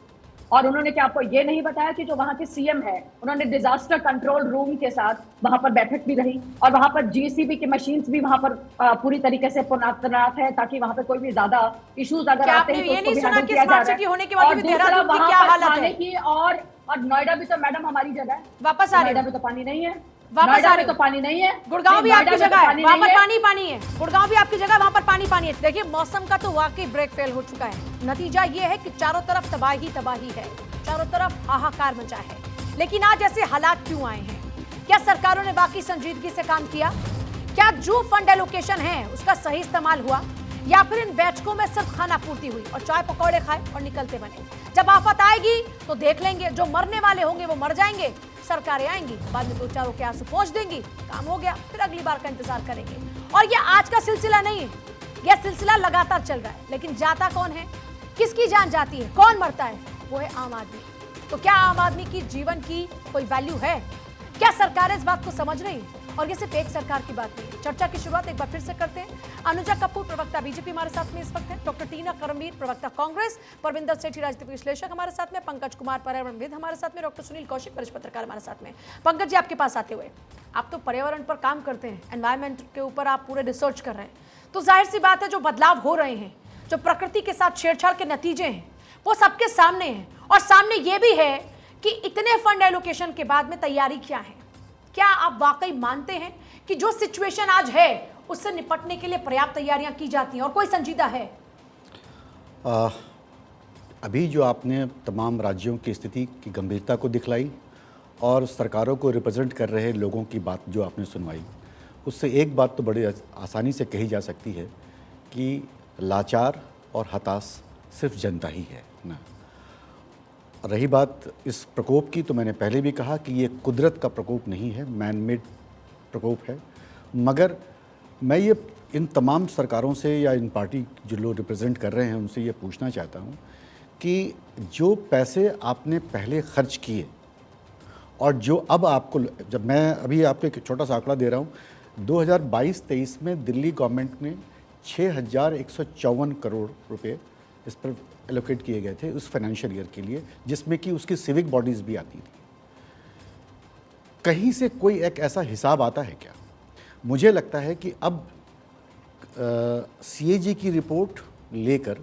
और उन्होंने क्या आपको ये नहीं बताया कि जो वहां के सीएम है, उन्होंने डिजास्टर कंट्रोल रूम के साथ वहां पर बैठक भी रही, और वहां पर जीसीबी की मशीन्स भी वहां पर पूरी तरीके से तैनात है, ताकि वहां पे कोई भी ज्यादा इश्यूज अगर आते हैं तो उसको भी हैंडल किया जा रहा है। होने के बाद भी देहरादून की क्या हालत है? की और नोएडा भी तो मैडम हमारी जगह है, वापस आ रही है। नोएडा में तो पानी नहीं है, वापस आ रही तो पानी नहीं है, गुड़गांव भी आपकी जगह है, वहां पर पानी है। गुड़गांव भी आपकी जगह, वहां पर पानी है। देखिए, मौसम का तो वाकई ब्रेक फेल हो चुका है। नतीजा ये है कि चारों तरफ तबाही है, चारों तरफ हाहाकार मचा है। लेकिन आज ऐसे हालात क्यों आए हैं? क्या सरकारों ने वाकई संजीदगी से काम किया? क्या जो फंड एलोकेशन है उसका सही इस्तेमाल हुआ, या फिर इन बैठकों में सिर्फ खाना पूर्ति हुई और चाय पकौड़े खाए और निकलते बने? जब आफत आएगी तो देख लेंगे, जो मरने वाले होंगे वो मर जाएंगे, सरकारें आएंगी, बाद में 2-4 के आंसू पोंछ देंगी, काम हो गया, फिर अगली बार का इंतजार करेंगे। और ये आज का सिलसिला नहीं है, यह सिलसिला लगातार चल रहा है। लेकिन जाता कौन है, किसकी जान जाती है, कौन मरता है? वो है आम आदमी। तो क्या आम आदमी की जीवन की कोई वैल्यू है? क्या सरकारें इस बात को समझ रही है? और ये सिर्फ एक सरकार की बात नहीं है। चर्चा की शुरुआत एक बार फिर से करते हैं। अनुजा कपूर, प्रवक्ता बीजेपी, हमारे साथ में इस वक्त है। डॉक्टर टीना करमवीर, प्रवक्ता कांग्रेस। परविंदर सेठी, राजनीतिक विश्लेषक, हमारे साथ में। पंकज कुमार, पर्यावरणविद, हमारे साथ में। डॉक्टर सुनील कौशिक, वरिष्ठ पत्रकार, हमारे साथ में। पंकज जी, आपके पास आते हुए, आप तो पर्यावरण पर काम करते हैं, एनवायरमेंट के ऊपर आप पूरे रिसर्च कर रहे हैं, तो जाहिर सी बात है जो बदलाव हो रहे हैं, जो प्रकृति के साथ छेड़छाड़ के नतीजे हैं, वो सबके सामने हैं। और सामने ये भी है कि इतने फंड एलोकेशन के बाद में तैयारी क्या है? क्या आप वाकई मानते हैं कि जो सिचुएशन आज है उससे निपटने के लिए पर्याप्त तैयारियां की जाती हैं और कोई संजीदा है? अभी जो आपने तमाम राज्यों की स्थिति की गंभीरता को दिखलाई और सरकारों को रिप्रेजेंट कर रहे लोगों की बात जो आपने सुनवाई, उससे एक बात तो बड़ी आसानी से कही जा सकती है कि लाचार और हताश सिर्फ जनता ही है ना। रही बात इस प्रकोप की, तो मैंने पहले भी कहा कि ये कुदरत का प्रकोप नहीं है, मैन मेड प्रकोप है। मगर मैं ये इन तमाम सरकारों से या इन पार्टी जो लोग रिप्रेजेंट कर रहे हैं उनसे ये पूछना चाहता हूँ कि जो पैसे आपने पहले खर्च किए और जो अब आपको, जब मैं अभी आपको एक छोटा सा आंकड़ा दे रहा हूँ, 2022-23 में दिल्ली गवर्नमेंट ने 6,154 करोड़ रुपए इस पर एलोकेट किए गए थे उस फाइनेंशियल ईयर के लिए, जिसमें कि उसकी सिविक बॉडीज़ भी आती थी। कहीं से कोई एक ऐसा हिसाब आता है क्या? मुझे लगता है कि अब CAG की रिपोर्ट लेकर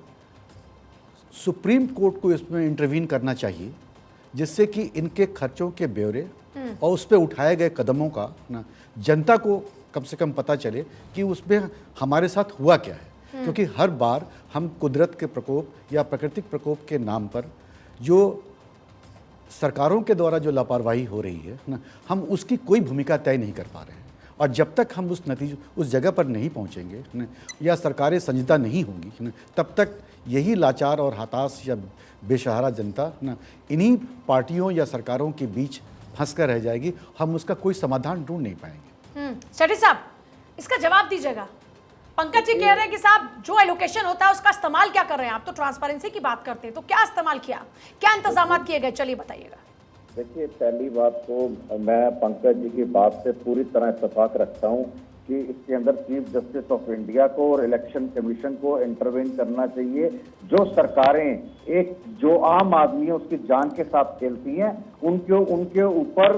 सुप्रीम कोर्ट को इसमें इंटरवीन करना चाहिए, जिससे कि इनके खर्चों के ब्यौरे और उस पर उठाए गए कदमों का ना जनता को कम से कम पता चले कि उसमें हमारे साथ हुआ क्या है। क्योंकि हर बार हम कुदरत के प्रकोप या प्राकृतिक प्रकोप के नाम पर जो सरकारों के द्वारा जो लापरवाही हो रही है ना, हम उसकी कोई भूमिका तय नहीं कर पा रहे हैं। और जब तक हम उस जगह पर नहीं पहुंचेंगे ना, या सरकारें संजीदा नहीं होंगी ना, तब तक यही लाचार और हताश या बेसहारा जनता ना इन्हीं पार्टियों या सरकारों के बीच फंस कर रह जाएगी। हम उसका कोई समाधान ढूंढ नहीं पाएंगे। सेठी साहब, इसका जवाब दीजिएगा। पंकज जी कह रहे हैं कि साहब जो एलोकेशन होता है उसका इस्तेमाल क्या कर रहे हैं आप? तो ट्रांसपेरेंसी की बात करते हैं, तो क्या इस्तेमाल किया, क्या इंतजाम किए गए, चलिए बताइएगा। देखिए, पहली बात तो मैं पंकज जी की बात से पूरी तरह इत्तेफाक रखता हूं कि इसके अंदर चीफ जस्टिस ऑफ इंडिया को और इलेक्शन कमीशन को इंटरवेन करना चाहिए। जो सरकारें एक जो आम आदमी है उसकी जान के साथ खेलती हैं, उनके ऊपर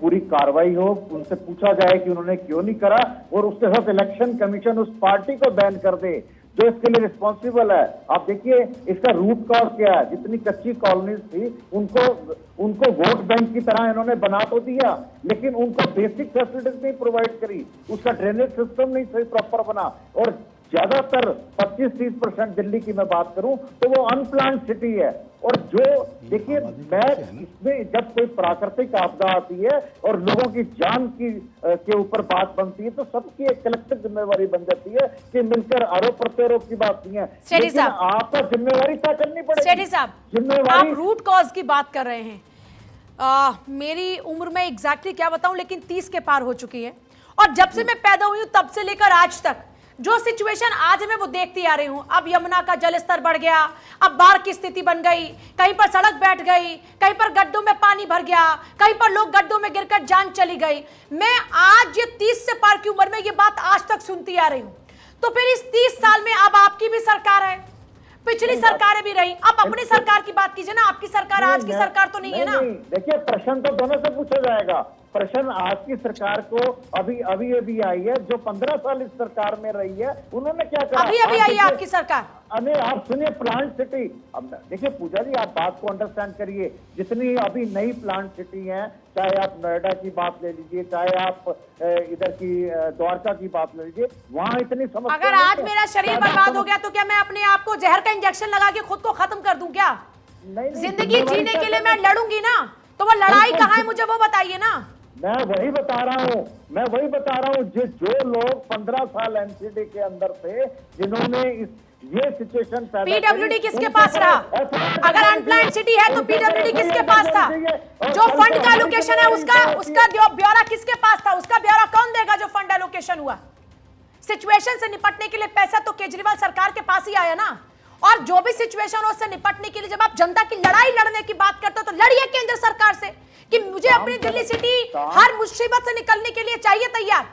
पूरी कार्रवाई हो, उनसे पूछा जाए कि उन्होंने क्यों नहीं करा, और उसके साथ इलेक्शन कमीशन उस पार्टी को बैन कर दे जो इसके लिए रिस्पॉन्सिबल है। आप देखिए इसका रूट कॉज क्या है। जितनी कच्ची कॉलोनीज थी उनको वोट बैंक की तरह इन्होंने बना तो दिया, लेकिन उनको बेसिक फैसिलिटीज नहीं प्रोवाइड करी, उसका ड्रेनेज सिस्टम नहीं सही प्रॉपर बना, और ज्यादातर 25-30% दिल्ली की मैं बात करूं तो वो अनप्लान्ड सिटी है। और जो देखिए, मैं इसमें जब कोई प्राकृतिक आपदा आती है और लोगों की जान के ऊपर बात बनती है तो सबकी एक कलेक्टिव जिम्मेवारी बन जाती है कि मिलकर आरोप प्रत्यारोप की बात नहीं है, लेकिन आपको जिम्मेवारी तय करनी पड़ेगी। सेठी साहब, आप रूट कॉज की बात कर रहे हैं। मेरी उम्र में एग्जैक्टली क्या बताऊं, लेकिन 30 के पार हो चुकी है, और जब से मैं पैदा हुई हूं तब से लेकर आज तक जो सिचुएशन आज मैं वो देखती आ रही हूं। अब यमुना का जल स्तर बढ़ गया, अब बाढ़ की स्थिति बन गई, कहीं पर सड़क बैठ गई, कहीं पर गड्ढों में पानी भर गया, कहीं पर लोग गड्ढों में गिरकर जान चली गई। मैं आज ये 30 से पार की उम्र में ये बात आज तक सुनती आ रही हूं। तो फिर इस 30 साल में अब आपकी भी सरकार है, पिछली सरकारें भी रही, अब अपनी सरकार की बात कीजिए ना। आपकी सरकार आज की सरकार तो नहीं है ना। देखिए, प्रश्न तो दोनों से पूछा जाएगा। प्रश्न आज की सरकार को अभी आई है, जो 15 साल इस सरकार में रही है उन्होंने क्या करा? अभी आई है आपकी सरकार। अरे आप सुनिए, प्लांट सिटी, अब देखिए पूजा जी, आप बात को अंडरस्टैंड करिए। जितनी अभी नई प्लांट सिटी हैं, चाहे आप नोएडा की बात ले लीजिए, चाहे आप इधर की द्वारका की बात ले लीजिए, वहां इतनी समस्या। अगर आज मेरा शरीर बर्बाद हो गया तो क्या मैं अपने आप को जहर का इंजेक्शन लगा के खुद को खत्म कर दूं क्या? जिंदगी जीने के लिए मैं लड़ूंगी ना, तो वो लड़ाई कहाँ है मुझे वो बताइए ना। मैं वही बता रहा हूँ जो लोग 15 साल एनसीडी के अंदर थे, जिन्होंने ये सिचुएशन पीडब्ल्यूडी किसके पास रहा? अगर अनप्लान्ड सिटी है तो पीडब्ल्यूडी किसके पास था? जो फंड का एलोकेशन है उसका ब्यौरा किसके पास था? उसका ब्यौरा कौन देगा जो फंड एलोकेशन हुआ? सिचुएशन से निपटने के लिए पैसा तो केजरीवाल सरकार के पास ही आया ना। और जो भी सिचुएशन हो उससे निपटने के लिए जब आप जनता की लड़ाई लड़ने की बात करते हो तो लड़िए केंद्र सरकार से कि मुझे अपनी दिल्ली सिटी हर मुसीबत से निकलने के लिए चाहिए तैयार।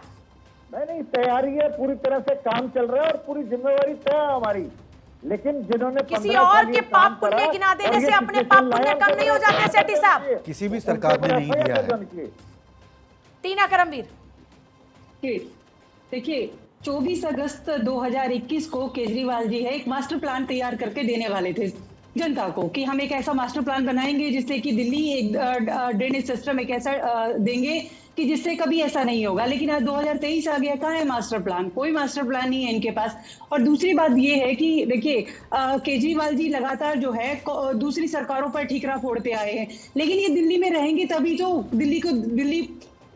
नहीं, तैयारी है, पूरी तरह से काम चल रहा है और पूरी जिम्मेवारी तय है हमारी। लेकिन जिन्होंने किसी और के पाप पुण्य गिना देने से अपने पाप पुण्य कम नहीं हो जाते सेठी साहब। किसी भी सरकार ने नहीं दिया है। टीना करमवीर, देखिए 24 अगस्त 2021 को केजरीवाल जी है एक मास्टर प्लान तैयार करके देने वाले थे जनता को कि हम एक ऐसा मास्टर प्लान बनाएंगे जिससे कि दिल्ली एक ड्रेनेज सिस्टम एक ऐसा देंगे कि जिससे कभी ऐसा नहीं होगा। लेकिन आज 2023 आ गया, कहाँ है मास्टर प्लान? कोई मास्टर प्लान नहीं है इनके पास। और दूसरी बात ये है कि देखिए केजरीवाल जी लगातार जो है दूसरी सरकारों पर ठीकरा फोड़ते आए हैं, लेकिन ये दिल्ली में रहेंगे तभी तो दिल्ली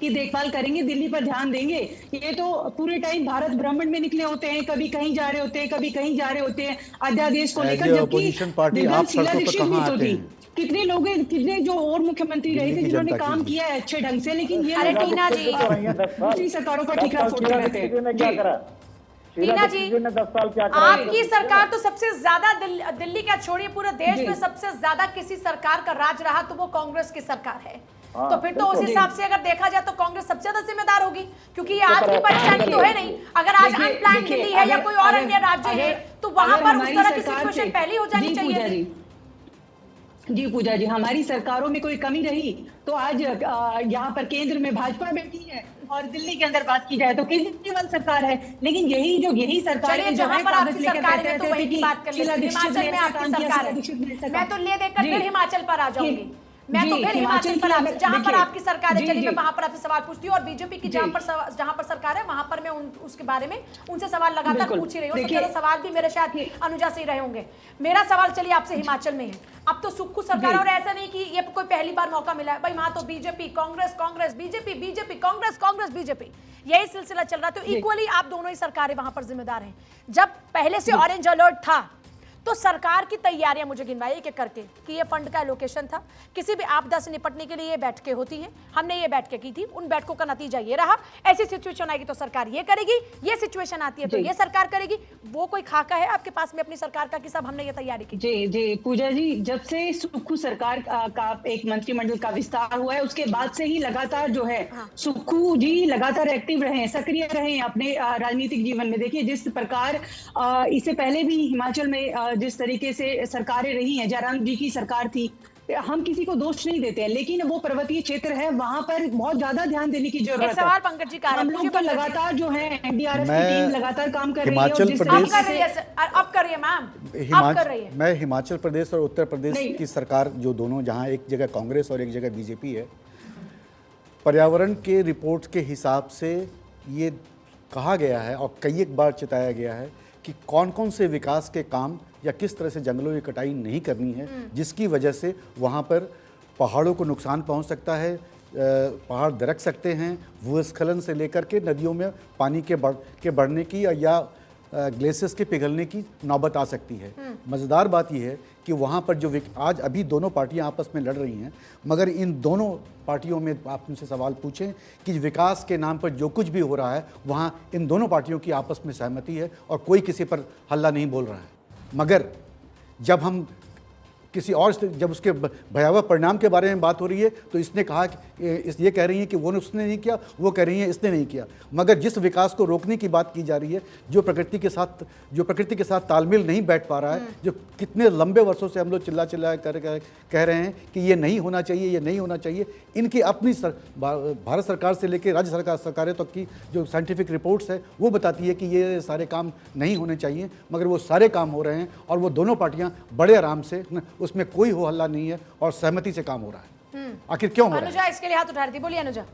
की देखभाल करेंगे, दिल्ली पर ध्यान देंगे। ये तो पूरे टाइम भारत भ्रमण में निकले होते हैं, कभी कहीं जा रहे होते हैं, कभी कहीं जा रहे होते हैं अध्यादेश को लेकर, जबकि शीला दीक्षित भी तो थी। कितने लोग, कितने जो और मुख्यमंत्री रहे थे जिन्होंने काम किया है अच्छे ढंग से, लेकिन ये टीना जी दूसरी सरकारों पर ठीकरा फोड़ते रहते हैं। शीला टीना दीक्षित जी, जी ने 10 साल क्या करा? आपकी सरकार तो सबसे ज्यादा दिल्ली का छोड़िए पूरे देश में सबसे ज्यादा किसी सरकार का राज रहा तो वो कांग्रेस की सरकार है। हाँ, तो फिर तो उस बिल्कुल। हिसाब से अगर देखा जाए तो कांग्रेस सबसे ज्यादा जिम्मेदार होगी, क्योंकि ये आज की परेशानी तो है नहीं। अगर आज देखिए, अनप्लान देखिए, दिल्ली है या अगर- कोई और अगर- अन्य राज्य है अगर- तो वहां अगर पर उस हमारी तरह की सरकार सिचुएशन से- पहले हो जानी जी, चाहिए पूजा थी। जी पूजा जी, हमारी सरकारों में कोई कमी रही तो आज यहाँ पर केंद्र में भाजपा बैठी है और दिल्ली के अंदर बात की जाए तो केजरीवाल सरकार है। लेकिन यही सरकार चलिए, है जो जहां है पर कागज आपकी लेकर सरकार बैठे है तो रहते वही थे की कि बात कर शीला लेते हैं। दीक्षित ने हिमाचल में ऐसा आपकी काम किया, सरकार शीला है। दीक्षित ने ऐसा मैं काम- तो ले देकर जी। फिर हिमाचल पर आ जाऊंगी। मैं तो जी, फिर हिमाचल पर की जहां पर देखिए, आपकी सरकार है, जी, चलिए मैं जी। वहां पर आपसे सवाल पूछती हूँ, और बीजेपी की जी। जहां पर सरकार है वहां पर मैं उसके बारे में उनसे सवाल लगातार बिल्कुल। पूछ ही रही हूँ। सबसे देखिए- ज्यादा सवाल भी मेरे शायद अनुजा से ही रहे होंगे। मेरा सवाल चलिए आपसे हिमाचल में है। अब तो सुक्खू सरकार, जी। और ऐसा नहीं कि ये कोई पहली बार मौका मिला है भाई, वहां तो BJP Congress, Congress BJP, BJP Congress, Congress BJP, यही सिलसिला चल रहा है। तो इक्वली आप दोनों ही सरकारें वहां पर जिम्मेदार हैं। जब पहले से ऑरेंज अलर्ट था तो सरकार की तैयारियां मुझे गिनवाई एक एक करके कि ये फंड का एलोकेशन था, किसी भी आपदा से निपटने के लिए ये बैठकें होती हैं, हमने ये बैठकें की थी, उन बैठकों का नतीजा ये रहा, ऐसी सिचुएशन आएगी तो सरकार ये करेगी, ये सिचुएशन आती है तो जी। ये सरकार करेगी। वो कोई खाका है आपके पास में अपनी सरकार का कि सब हमने ये तैयारी की? जी जी पूजा जी, जब से सुक्खू सरकार का एक मंत्रिमंडल का विस्तार हुआ है उसके बाद से ही लगातार जो है सुक्खू जी लगातार एक्टिव रहे, सक्रिय रहे अपने राजनीतिक जीवन में। देखिए जिस प्रकार इससे पहले भी हिमाचल में जिस तरीके से सरकारें रही हैं, जयराम जी की सरकार थी, हम किसी को दोष नहीं देते हैं, लेकिन वो पर्वतीय क्षेत्र है, वहां पर बहुत ज्यादा ध्यान देने की एक जरूरत है। सवाल पंकज जी का है, हम पूछिए लोग तो पंकज जी। लगातार जो है एनडीआरएफ की मैं टीम लगातार काम कर रही है हिमाचल और जिस अब प्रदेश- कर रही है अब कर रही है मैम, अब कर रही है। मैं हिमाचल प्रदेश और उत्तर प्रदेश नहीं। की सरकार जो दोनों, जहां एक जगह कांग्रेस और एक जगह बीजेपी है, पर्यावरण के रिपोर्ट के हिसाब से ये कहा गया है और कई एक बार चिताया गया है कि कौन कौन से विकास के काम या किस तरह से जंगलों की कटाई नहीं करनी है, जिसकी वजह से वहाँ पर पहाड़ों को नुकसान पहुँच सकता है, पहाड़ दरक सकते हैं, भूस्खलन से लेकर के नदियों में पानी के बढ़ने की या ग्लेशियर्स के पिघलने की नौबत आ सकती है। मज़ेदार बात यह है कि वहाँ पर जो आज अभी दोनों पार्टियाँ आपस में लड़ रही हैं, मगर इन दोनों पार्टियों में आप उनसे सवाल पूछें कि विकास के नाम पर जो कुछ भी हो रहा है वहाँ इन दोनों पार्टियों की आपस में सहमति है और कोई किसी पर हल्ला नहीं बोल रहा है। मगर जब हम किसी और जब उसके भयावह परिणाम के बारे में बात हो रही है तो इसने कहा कि ये कह रही है कि वो उसने नहीं किया, वो कह रही है इसने नहीं किया। मगर जिस विकास को रोकने की बात की जा रही है, जो प्रकृति के साथ तालमेल नहीं बैठ पा रहा है, जो कितने लंबे वर्षों से हम लोग चिल्ला कर कह रहे हैं कि ये नहीं होना चाहिए, ये नहीं होना चाहिए, इनकी अपनी भारत सरकार से लेकर राज्य सरकारें तक की जो साइंटिफिक रिपोर्ट्स है वो बताती है कि ये सारे काम नहीं होने चाहिए, मगर वो सारे काम हो रहे हैं और वो दोनों पार्टियां बड़े आराम से, उसमें कोई हो हल्ला नहीं है और सहमति से काम हो रहा है। आखिर क्यों हो रहा है? अनुजा इसके लिए हाथ उठा रही थी, बोलिए अनुजा।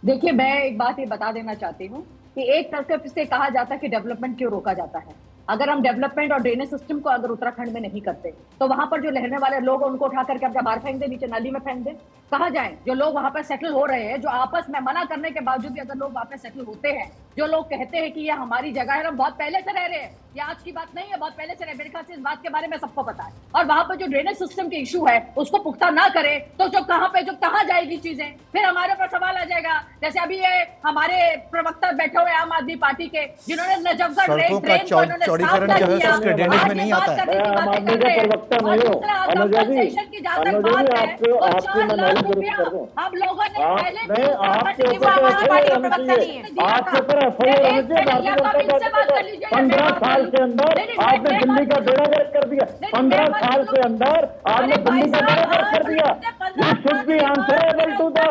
देखिए मैं एक बात ये बता देना चाहती हूँ कि एक तरफ से कहा जाता है कि डेवलपमेंट क्यों रोका जाता है। अगर हम डेवलपमेंट और ड्रेनेज सिस्टम को अगर उत्तराखंड में नहीं करते तो वहां पर जो रहने वाले लोग उनको उठा करके अपना बाहर फेंक दे, नीचे नाली में फेंक दे। कहा जाए जो लोग वहां पर सेटल हो रहे हैं, जो आपस में मना करने के बावजूद भी अगर लोग वहां पर सेटल होते हैं, जो लोग कहते हैं कि ये हमारी जगह है, हम बहुत पहले से रह रहे हैं, ये आज की बात नहीं है, बहुत पहले से रहे, मेरे ख्याल से इस बात के बारे में सबको पता है। और वहां पर जो ड्रेनेज सिस्टम के इशू है उसको पुख्ता ना करे तो जो कहाँ जाएगी चीजें, फिर हमारे ऊपर सवाल आ जाएगा। जैसे अभी ये हमारे प्रवक्ता बैठे हुए आम आदमी पार्टी के, जिन्होंने नजफगढ़ सड़कों का चौड़ीकरण जो है उसके ड्रेनेज में नहीं आता है। आम आदमी का प्रवक्ता नहीं हो अनुजा जी, आपको मैं नॉलेज जरूर कर दूं। हम लोगों ने पहले आपके वो हमारी पार्टी का प्रवक्ता नहीं है। आपके ऊपर एफआईआर होनी चाहिए भारतीय जनता पार्टी पर। 15 साल के अंदर आपने दिल्ली का बेड़ा गर्क कर दिया, 15 साल के अंदर आपने दिल्ली का बेड़ा गर्क कर दिया। You should be answerable to the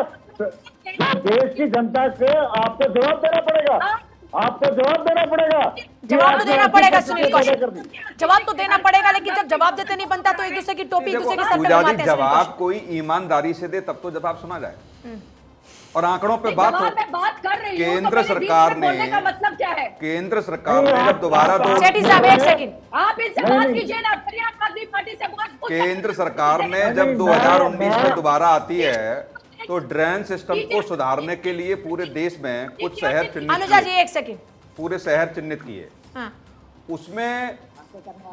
देश की जनता से आपको जवाब देना पड़ेगा, आपको जवाब देना पड़ेगा। जवाब तो देना पड़ेगा सुनील कौशिक, जवाब तो देना पड़ेगा, लेकिन जब जवाब देते नहीं बनता तो एक दूसरे की टोपी एक दूसरे के सर पे पूजा जी, घुमाते हैं। जवाब कोई ईमानदारी से दे तब तो जवाब सुना जाए और आंकड़ों पे बात हो। बात कर रही हूं, केंद्र तो मेरे बीच सरकार में बोलने ने का मतलब क्या है? केंद्र सरकार ने जब दोबारा सेठी साहब एक सेकंड, आप इनसे बात कीजिए ना, फिर आप आदमी पार्टी से बात पूछिए। केंद्र सरकार ने जब 2019 में दोबारा आती है तो ड्रेन सिस्टम को सुधारने के लिए पूरे देश में कुछ शहर चिन्हित अनुजा जी किए, एक सेकंड, पूरे शहर चिन्हित किए। हाँ उसमें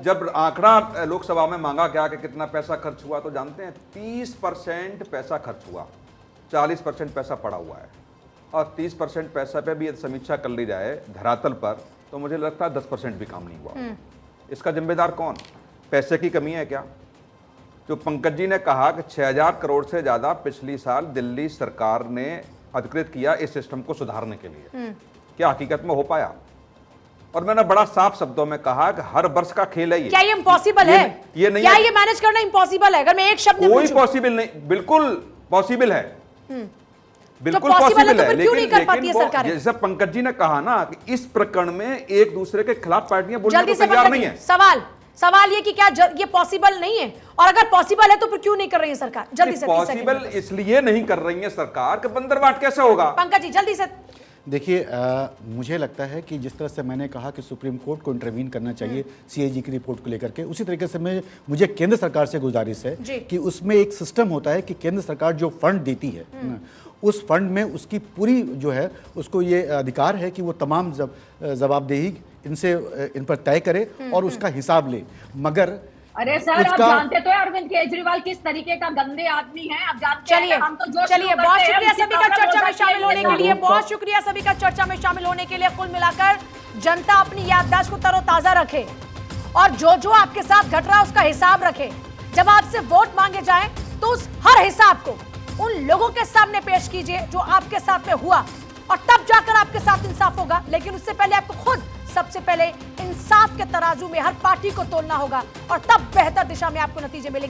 जब आंकड़ा लोकसभा में मांगा गया कि कितना पैसा खर्च हुआ तो जानते हैं 30% पैसा खर्च हुआ, 40% पैसा पड़ा हुआ है। और 30% पैसा पे भी यदि समीक्षा कर ली जाए धरातल पर तो मुझे लगता है 10% भी काम नहीं हुआ। इसका जिम्मेदार कौन? पैसे की कमी है क्या? जो पंकज जी ने कहा कि 6000 करोड़ से ज्यादा पिछली साल दिल्ली सरकार ने अधिकृत किया इस सिस्टम को सुधारने के लिए, क्या हकीकत में हो पाया? और मैंने बड़ा साफ शब्दों में कहा कि हर वर्ष का खेल है ये। क्या ये इम्पॉसिबल है? ये नहीं क्या है। ये मैनेज करना इम्पॉसिबल है? अगर मैं एक शब्द में कोई पूछूं। पॉसिबल नहीं, बिल्कुल पॉसिबल है, बिल्कुल possible है पॉसिबल तो है, फिर क्यों नहीं कर पाती है वो सरकारें? जैसे पंकज जी ने कहा ना कि इस प्रकरण में एक दूसरे के खिलाफ पार्टियां बोलने जल्दी को से तैयार पंकज नहीं जी, है। सवाल ये कि क्या ये पॉसिबल नहीं है, और अगर पॉसिबल है तो फिर क्यों नहीं कर रही है सरकार? जल्दी से 30 सेकंड पॉसिबल इसलिए नहीं कर रही है सरकार कि बंदरबाट कैसे होगा? पंकज जी जल्दी से। देखिए, मुझे लगता है कि जिस तरह से मैंने कहा कि सुप्रीम कोर्ट को इंटरवीन करना चाहिए सीएजी की रिपोर्ट को लेकर के, उसी तरीके से मुझे केंद्र सरकार से गुजारिश है जी। कि उसमें एक सिस्टम होता है कि केंद्र सरकार जो फंड देती है ना, उस फंड में उसकी पूरी जो है उसको ये अधिकार है कि वो तमाम जवाबदेही इन पर तय करे और उसका हिसाब ले। मगर अरे सर, आप जानते तो है अरविंद केजरीवाल किस तरीके का गंदे आदमी है, आप जानते हैं। हम तो जोश चलिए, शुरू बहुत करते हैं, शुक्रिया हम सभी का कितना चर्चा में बड़ा शामिल होने के लिए। खेल बहुत शुक्रिया सभी का चर्चा में शामिल होने के लिए। कुल मिलाकर जनता अपनी याददाश्त को तरोताजा रखे और जो जो आपके साथ घट रहा है उसका हिसाब रखे। जब आपसे वोट मांगे जाए तो उस हर हिसाब को उन लोगों के सामने पेश कीजिए जो आपके साथ में हुआ, और तब जाकर आपके साथ इंसाफ होगा। लेकिन उससे पहले आपको खुद सबसे पहले इंसाफ के तराजू में हर पार्टी को तोलना होगा, और तब बेहतर दिशा में आपको नतीजे मिलेंगे।